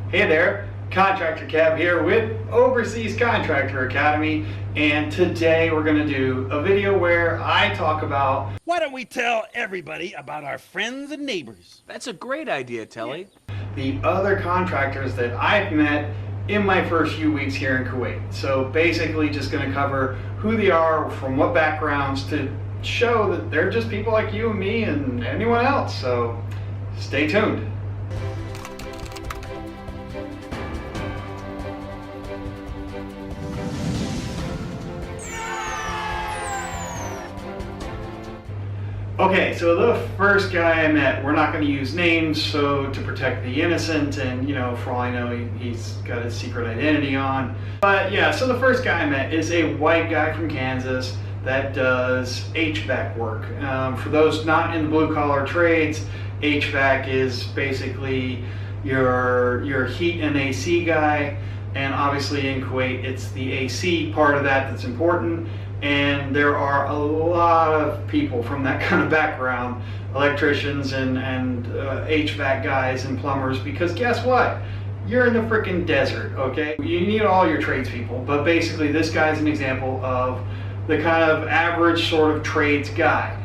Hey there, Contractor Kev here with Overseas Contractor Academy, and today we're going to do a video where I talk about why don't we tell everybody about our friends and neighbors? That's a great idea, Telly. the other contractors that I've met in my first few weeks here in Kuwait. So basically just going to cover who they are, from what backgrounds, to show that they're just people like you and me and anyone else. So stay tuned. Okay, so the first guy I met, we're not going to use names, so to protect the innocent, and for all I know, he's got his secret identity on. But yeah, so the first guy I met is a white guy from Kansas that does HVAC work. For those not in the blue-collar trades, HVAC is basically your heat and AC guy, and obviously in Kuwait, it's the AC part of that that's important. And there are a lot of people from that kind of background, electricians and HVAC guys and plumbers, because guess what? You're in the freaking desert, okay? You need all your tradespeople, but basically this guy's an example of the kind of average sort of trades guy.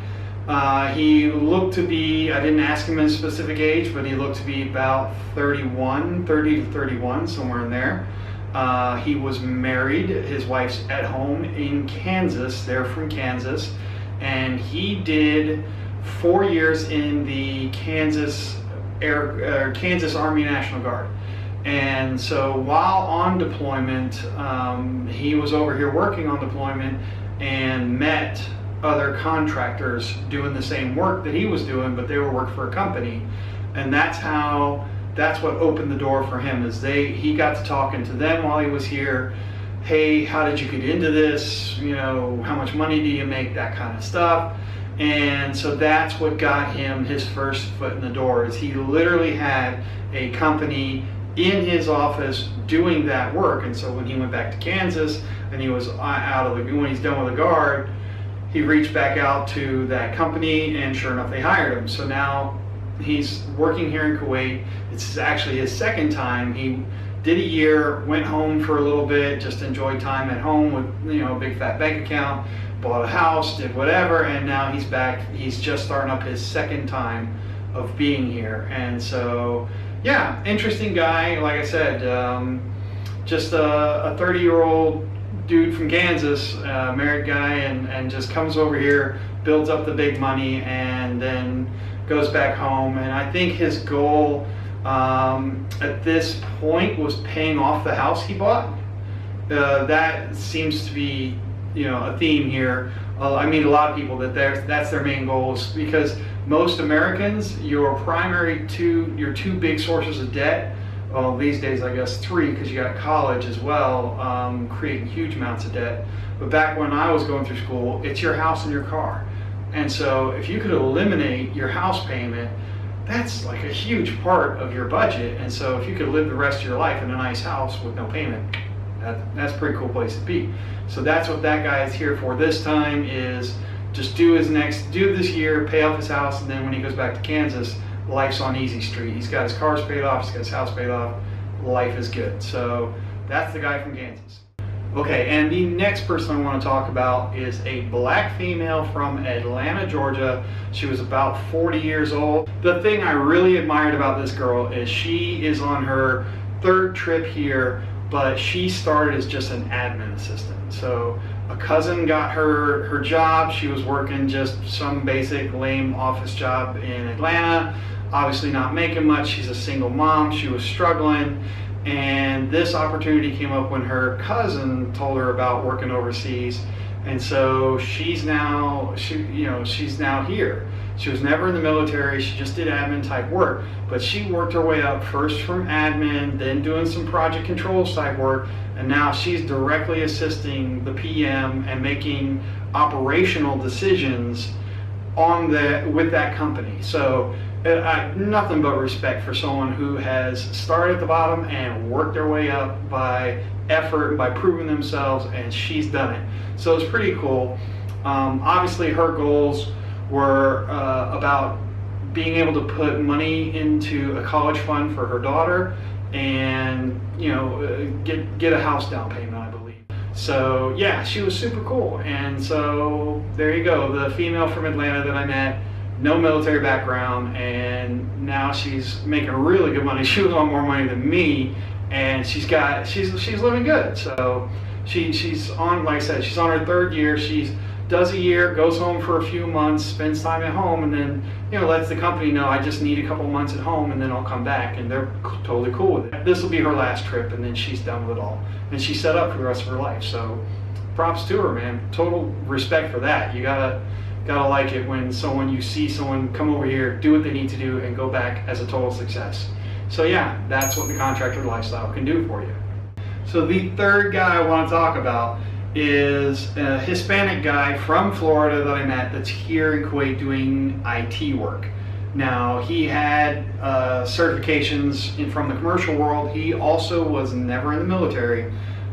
He looked to be, I didn't ask him his specific age, but he looked to be about 30 to 31, somewhere in there. He was married, his wife's at home in Kansas, they're from Kansas, and he did 4 years in the Kansas Army National Guard. And so while on deployment, he was over here working on deployment and met other contractors doing the same work that he was doing, but they were working for a company. And that's what opened the door for him, is he got to talking to them while he was here. Hey, how did you get into this? How much money do you make? That kind of stuff. And so that's what got him his first foot in the door, is he literally had a company in his office doing that work. And so when he went back to Kansas and he was when he's done with the guard, he reached back out to that company, and sure enough, they hired him. So now he's working here in Kuwait. It's actually his second time. He did a year, went home for a little bit, just enjoyed time at home with a big fat bank account, bought a house, did whatever, and now he's back. He's just starting up his second time of being here. And so yeah, interesting guy. Like I said, just a 30-year-old dude from Kansas, married guy, and just comes over here, builds up the big money, and then goes back home. And I think his goal at this point was paying off the house he bought. That seems to be a theme here. I meet a lot of people that that's their main goals, because most Americans, your two big sources of debt, well, these days I guess three, because you got college as well, creating huge amounts of debt. But back when I was going through school, it's your house and your car. And so if you could eliminate your house payment, that's like a huge part of your budget. And so if you could live the rest of your life in a nice house with no payment, that's a pretty cool place to be. So that's what that guy is here for this time, is just do this year, pay off his house, and then when he goes back to Kansas, life's on easy street. He's got his cars paid off, he's got his house paid off, life is good. So that's the guy from Kansas. Okay, and the next person I want to talk about is a black female from Atlanta, Georgia. She was about 40 years old. The thing I really admired about this girl is she is on her third trip here, but she started as just an admin assistant. So a cousin got her job. She was working just some basic lame office job in Atlanta, obviously not making much. She's a single mom. She was struggling. And this opportunity came up when her cousin told her about working overseas, and so she's now here. She was never in the military. She just did admin type work, but she worked her way up, first from admin, then doing some project controls type work, and now she's directly assisting the PM and making operational decisions with that company. So nothing but respect for someone who has started at the bottom and worked their way up by effort, by proving themselves, and she's done it. So it's pretty cool. Obviously her goals were about being able to put money into a college fund for her daughter, and get a house down payment, I believe. So yeah, she was super cool. And so there you go, the female from Atlanta that I met, no military background, and now she's making really good money. She was on more money than me, and she's living good. So she's on, like I said, she's on her 3rd year. She does a year, goes home for a few months, spends time at home, and then lets the company know, I just need a couple months at home and then I'll come back, and they're totally cool with it. This will be her last trip, and then she's done with it all, and she's set up for the rest of her life. So props to her, man. Total respect for that. You gotta like it when you see someone come over here, do what they need to do, and go back as a total success. So yeah, that's what the contractor lifestyle can do for you. So the 3rd guy I want to talk about is a Hispanic guy from Florida that I met that's here in Kuwait doing IT work. Now, he had certifications from the commercial world. He also was never in the military,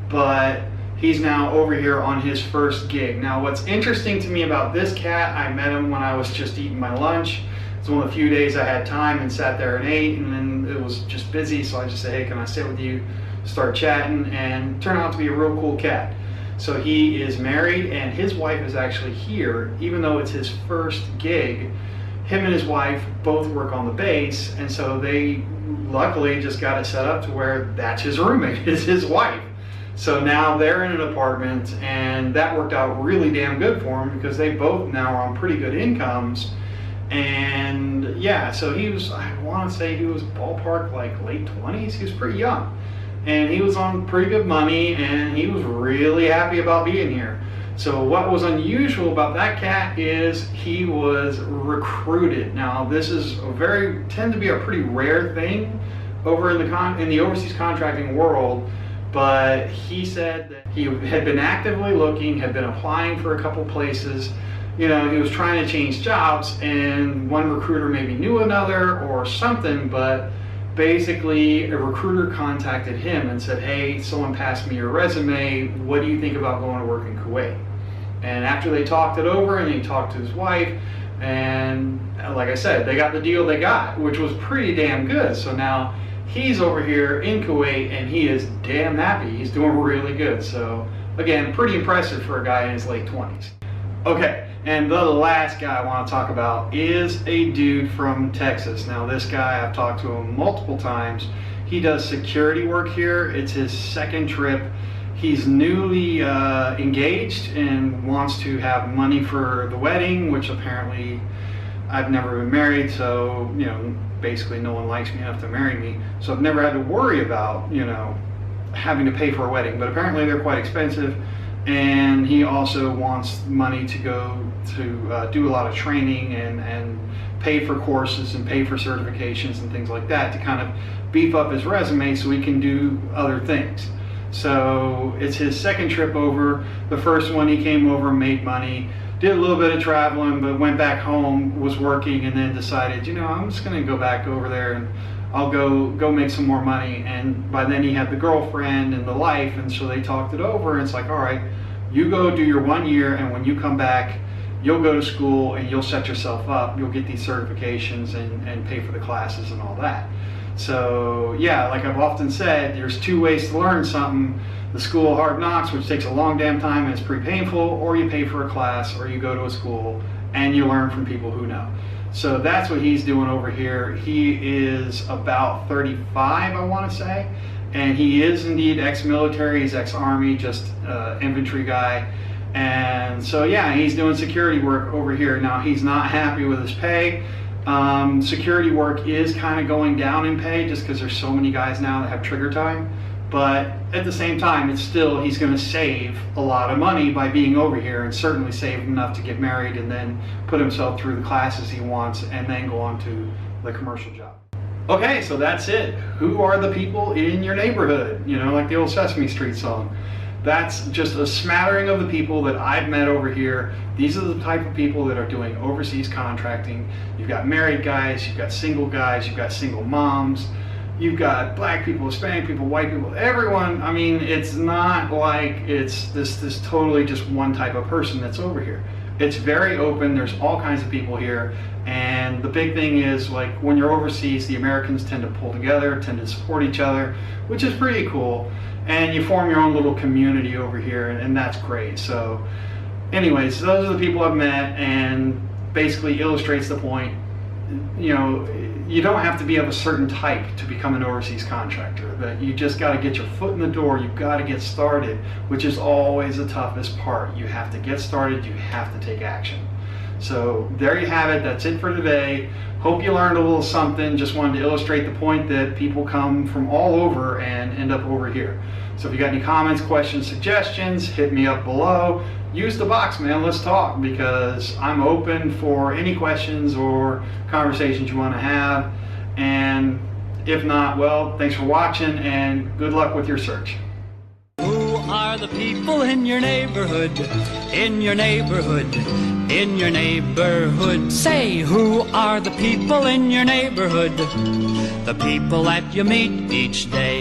but he's now over here on his first gig. Now, what's interesting to me about this cat, I met him when I was just eating my lunch. It's one of the few days I had time and sat there and ate, and then it was just busy, so I just said, hey, can I sit with you, start chatting, and turned out to be a real cool cat. So he is married, and his wife is actually here, even though it's his first gig. Him and his wife both work on the base, and so they luckily just got it set up to where that's his roommate, is his wife. So now they're in an apartment, and that worked out really damn good for him because they both now are on pretty good incomes. And yeah, so he was, I want to say he was ballpark like late 20s. He was pretty young. And he was on pretty good money, and he was really happy about being here. So what was unusual about that cat is he was recruited. Now, this is tend to be a pretty rare thing over in the overseas contracting world, but he said that he had been actively looking, had been applying for a couple places. He was trying to change jobs, and one recruiter maybe knew another or something, but basically a recruiter contacted him and said, hey, someone passed me your resume, what do you think about going to work in Kuwait? And after they talked it over, and he talked to his wife, and like I said, they got the deal they got, which was pretty damn good. So now he's over here in Kuwait, and he is damn happy. He's doing really good. So again, pretty impressive for a guy in his late 20s. Okay, and the last guy I want to talk about is a dude from Texas. Now, this guy, I've talked to him multiple times. He does security work here. It's his 2nd trip. He's newly engaged and wants to have money for the wedding, which apparently I've never been married, so basically no one likes me enough to marry me. So I've never had to worry about having to pay for a wedding, but apparently they're quite expensive. And he also wants money to go to do a lot of training and pay for courses and pay for certifications and things like that to kind of beef up his resume so he can do other things. So it's his 2nd trip over. The first one he came over, made money, did a little bit of traveling, but went back home, was working, and then decided, I'm just going to go back over there and I'll go make some more money. And by then he had the girlfriend and the life, and so they talked it over, and it's like, all right, you go do your 1 year, and when you come back, you'll go to school and you'll set yourself up, you'll get these certifications and pay for the classes and all that. So yeah, like I've often said, there's 2 ways to learn something: the school of hard knocks, which takes a long damn time and it's pretty painful, or you pay for a class, or you go to a school and you learn from people who know. So that's what he's doing over here. He is about 35, I want to say, and he is indeed ex-military. He's ex-army, just infantry guy. And so yeah, he's doing security work over here. Now, he's not happy with his pay. Security work is kind of going down in pay just because there's so many guys now that have trigger time. But at the same time, it's still, he's going to save a lot of money by being over here, and certainly save enough to get married and then put himself through the classes he wants and then go on to the commercial job. Okay, so that's it. Who are the people in your neighborhood? Like the old Sesame Street song. That's just a smattering of the people that I've met over here. These are the type of people that are doing overseas contracting. You've got married guys, you've got single guys, you've got single moms, you've got black people, Hispanic people, white people, everyone. I mean, it's not like it's this totally just one type of person that's over here. It's very open. There's all kinds of people here. And the big thing is, like, when you're overseas, the Americans tend to pull together, tend to support each other, which is pretty cool. And you form your own little community over here, and that's great. So anyways, those are the people I've met, and basically illustrates the point. You know, you don't have to be of a certain type to become an overseas contractor. That you just got to get your foot in the door. You've got to get started, which is always the toughest part. You have to get started. You have to take action. So there you have it. That's it for today. Hope you learned a little something. Just wanted to illustrate the point that people come from all over and end up over here. So if you got any comments, questions, suggestions, hit me up below. Use the box, man. Let's talk, because I'm open for any questions or conversations you want to have. And if not, well, thanks for watching and good luck with your search. Who are the people in your neighborhood? In your neighborhood? In your neighborhood? Say, who are the people in your neighborhood? The people that you meet each day.